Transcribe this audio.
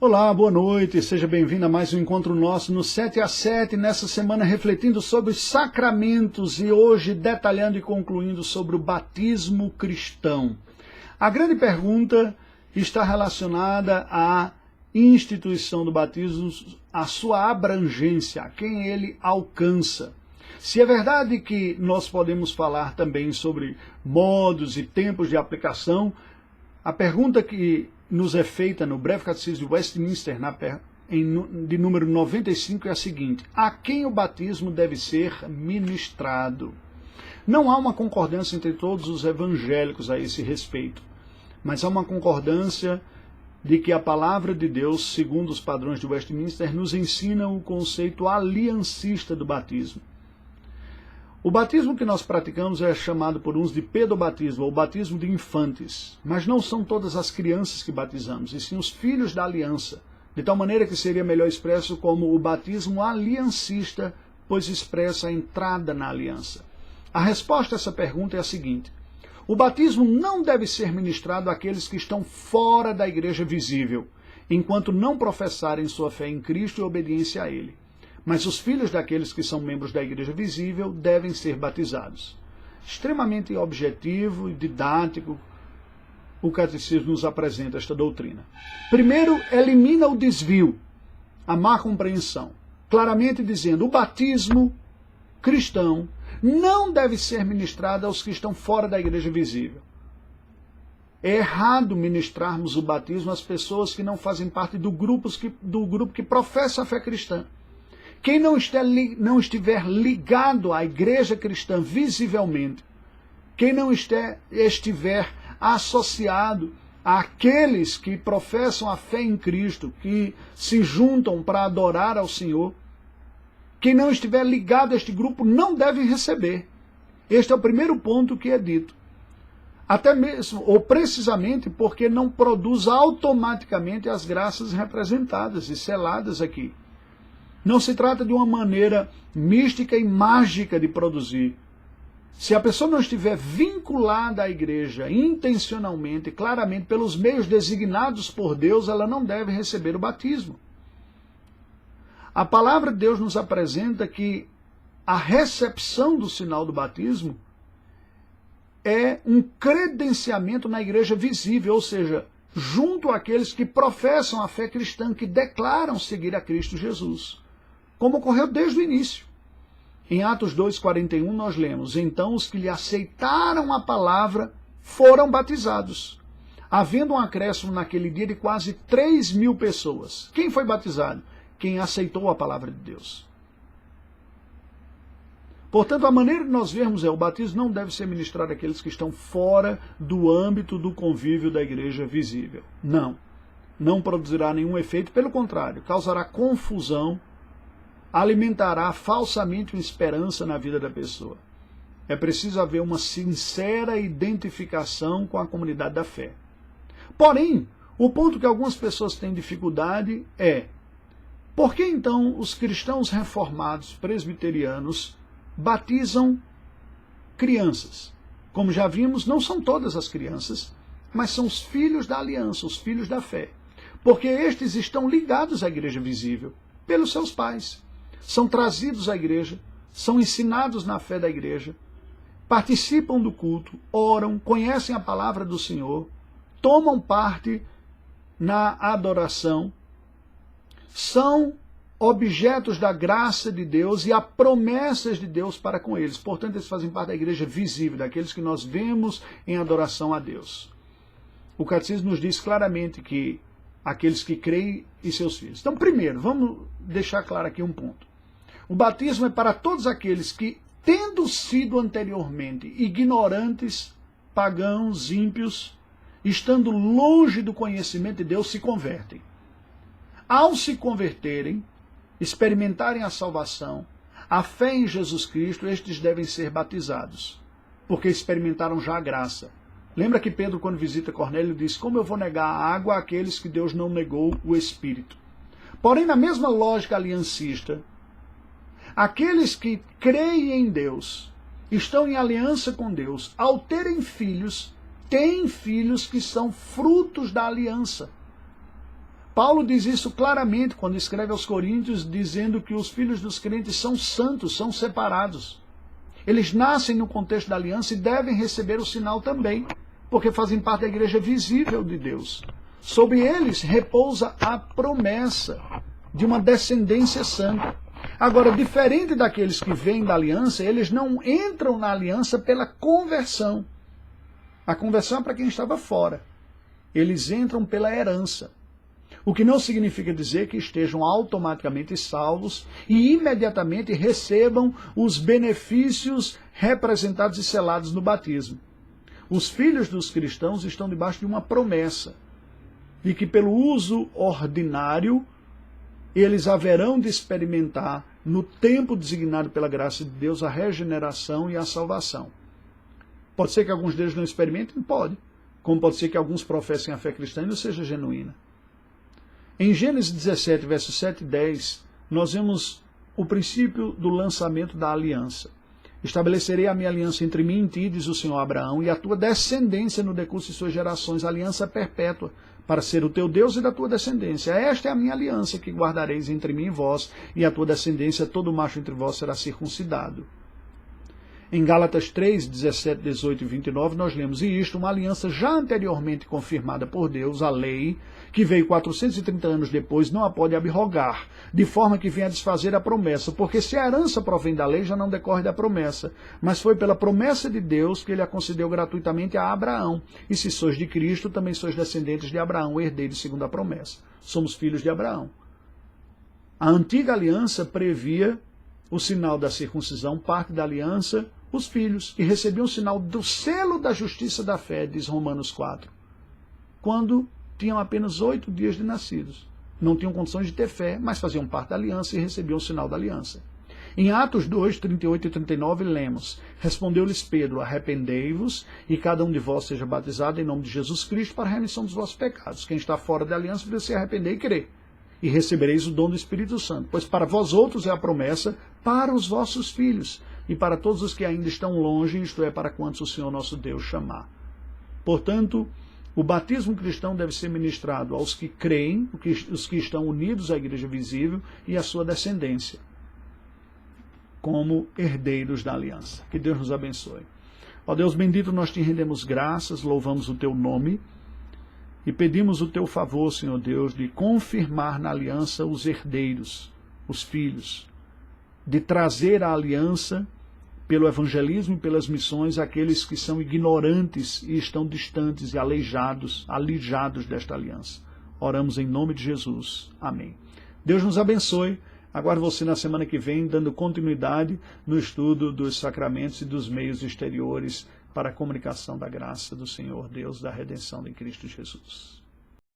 Olá, boa noite, seja bem-vindo a mais um encontro nosso no 7 a 7, nessa semana refletindo sobre os sacramentos e hoje detalhando e concluindo sobre o batismo cristão. A grande pergunta está relacionada à instituição do batismo, à sua abrangência, a quem ele alcança. Se é verdade que nós podemos falar também sobre modos e tempos de aplicação, a pergunta que nos é feita no Breve Catecismo de Westminster, de número 95, é a seguinte: a quem o batismo deve ser ministrado? Não há uma concordância entre todos os evangélicos a esse respeito, mas há uma concordância de que a palavra de Deus, segundo os padrões de Westminster, nos ensina o conceito aliancista do batismo. O batismo que nós praticamos é chamado por uns de pedobatismo, ou batismo de infantes, mas não são todas as crianças que batizamos, e sim os filhos da aliança, de tal maneira que seria melhor expresso como o batismo aliancista, pois expressa a entrada na aliança. A resposta a essa pergunta é a seguinte: o batismo não deve ser ministrado àqueles que estão fora da igreja visível, enquanto não professarem sua fé em Cristo e obediência a Ele. Mas os filhos daqueles que são membros da igreja visível devem ser batizados. Extremamente objetivo e didático, o catecismo nos apresenta esta doutrina. Primeiro, elimina o desvio, a má compreensão, claramente dizendo: o batismo cristão não deve ser ministrado aos que estão fora da igreja visível. É errado ministrarmos o batismo às pessoas que não fazem parte do grupo que professa a fé cristã. Quem não estiver ligado à igreja cristã visivelmente, quem não estiver associado àqueles que professam a fé em Cristo, que se juntam para adorar ao Senhor, quem não estiver ligado a este grupo não deve receber. Este é o primeiro ponto que é dito. Até mesmo, ou precisamente, porque não produz automaticamente as graças representadas e seladas aqui. Não se trata de uma maneira mística e mágica de produzir. Se a pessoa não estiver vinculada à igreja intencionalmente, claramente, pelos meios designados por Deus, ela não deve receber o batismo. A palavra de Deus nos apresenta que a recepção do sinal do batismo é um credenciamento na igreja visível, ou seja, junto àqueles que professam a fé cristã, que declaram seguir a Cristo Jesus, como ocorreu desde o início. Em Atos 2,41 nós lemos: então os que lhe aceitaram a palavra foram batizados, havendo um acréscimo naquele dia de quase 3.000 pessoas. Quem foi batizado? Quem aceitou a palavra de Deus. Portanto, a maneira de nós vermos o batismo não deve ser ministrado àqueles que estão fora do âmbito do convívio da igreja visível. Não produzirá nenhum efeito, pelo contrário, causará confusão, alimentará falsamente uma esperança na vida da pessoa. É preciso haver uma sincera identificação com a comunidade da fé. Porém, o ponto que algumas pessoas têm dificuldade é: por que então os cristãos reformados presbiterianos batizam crianças? Como já vimos, não são todas as crianças, mas são os filhos da aliança, os filhos da fé. Porque estes estão ligados à igreja visível pelos seus pais. São trazidos à igreja, são ensinados na fé da igreja, participam do culto, oram, conhecem a palavra do Senhor, tomam parte na adoração, são objetos da graça de Deus e há promessas de Deus para com eles. Portanto, eles fazem parte da igreja visível, daqueles que nós vemos em adoração a Deus. O catecismo nos diz claramente que aqueles que creem e seus filhos. Então, primeiro, vamos deixar claro aqui um ponto. O batismo é para todos aqueles que, tendo sido anteriormente ignorantes, pagãos, ímpios, estando longe do conhecimento de Deus, se convertem. Ao se converterem, experimentarem a salvação, a fé em Jesus Cristo, estes devem ser batizados, porque experimentaram já a graça. Lembra que Pedro, quando visita Cornélio, diz: como eu vou negar a água àqueles que Deus não negou o Espírito? Porém, na mesma lógica aliancista, aqueles que creem em Deus, estão em aliança com Deus, ao terem filhos, têm filhos que são frutos da aliança. Paulo diz isso claramente quando escreve aos Coríntios, dizendo que os filhos dos crentes são santos, são separados. Eles nascem no contexto da aliança e devem receber o sinal também, porque fazem parte da igreja visível de Deus. Sobre eles repousa a promessa de uma descendência santa. Agora, diferente daqueles que vêm da aliança, eles não entram na aliança pela conversão. A conversão é para quem estava fora. Eles entram pela herança. O que não significa dizer que estejam automaticamente salvos e imediatamente recebam os benefícios representados e selados no batismo. Os filhos dos cristãos estão debaixo de uma promessa de que pelo uso ordinário eles haverão de experimentar no tempo designado pela graça de Deus a regeneração e a salvação. Pode ser que alguns deles não experimentem? Pode. Como pode ser que alguns professem a fé cristã e não seja genuína. Em Gênesis 17, versos 7 e 10, nós vemos o princípio do lançamento da aliança. Estabelecerei a minha aliança entre mim e ti, diz o Senhor Abraão, e a tua descendência no decurso de suas gerações, aliança perpétua, para ser o teu Deus e da tua descendência. Esta é a minha aliança que guardareis entre mim e vós, e a tua descendência, todo macho entre vós será circuncidado. Em Gálatas 3, 17, 18 e 29, nós lemos, e isto, uma aliança já anteriormente confirmada por Deus, a lei, que veio 430 anos depois, não a pode abrogar, de forma que venha a desfazer a promessa, porque se a herança provém da lei, já não decorre da promessa, mas foi pela promessa de Deus que ele a concedeu gratuitamente a Abraão. E se sois de Cristo, também sois descendentes de Abraão, herdeiros segundo a promessa. Somos filhos de Abraão. A antiga aliança previa o sinal da circuncisão, parte da aliança, os filhos, e recebiam o sinal do selo da justiça da fé, diz Romanos 4, quando tinham apenas 8 dias de nascidos. Não tinham condições de ter fé, mas faziam parte da aliança e recebiam o sinal da aliança. Em Atos 2, 38 e 39, lemos, respondeu-lhes Pedro, arrependei-vos e cada um de vós seja batizado em nome de Jesus Cristo para a remissão dos vossos pecados. Quem está fora da aliança precisa se arrepender e crer. E recebereis o dom do Espírito Santo, pois para vós outros é a promessa, para os vossos filhos, e para todos os que ainda estão longe, isto é, para quantos o Senhor nosso Deus chamar. Portanto, o batismo cristão deve ser ministrado aos que creem, os que estão unidos à igreja visível e à sua descendência, como herdeiros da aliança. Que Deus nos abençoe. Ó Deus bendito, nós te rendemos graças, louvamos o teu nome e pedimos o teu favor, Senhor Deus, de confirmar na aliança os herdeiros, os filhos, de trazer a aliança pelo evangelismo e pelas missões àqueles que são ignorantes e estão distantes e alijados desta aliança. Oramos em nome de Jesus. Amém. Deus nos abençoe. Aguardo você na semana que vem, dando continuidade no estudo dos sacramentos e dos meios exteriores para a comunicação da graça do Senhor Deus da redenção em Cristo Jesus.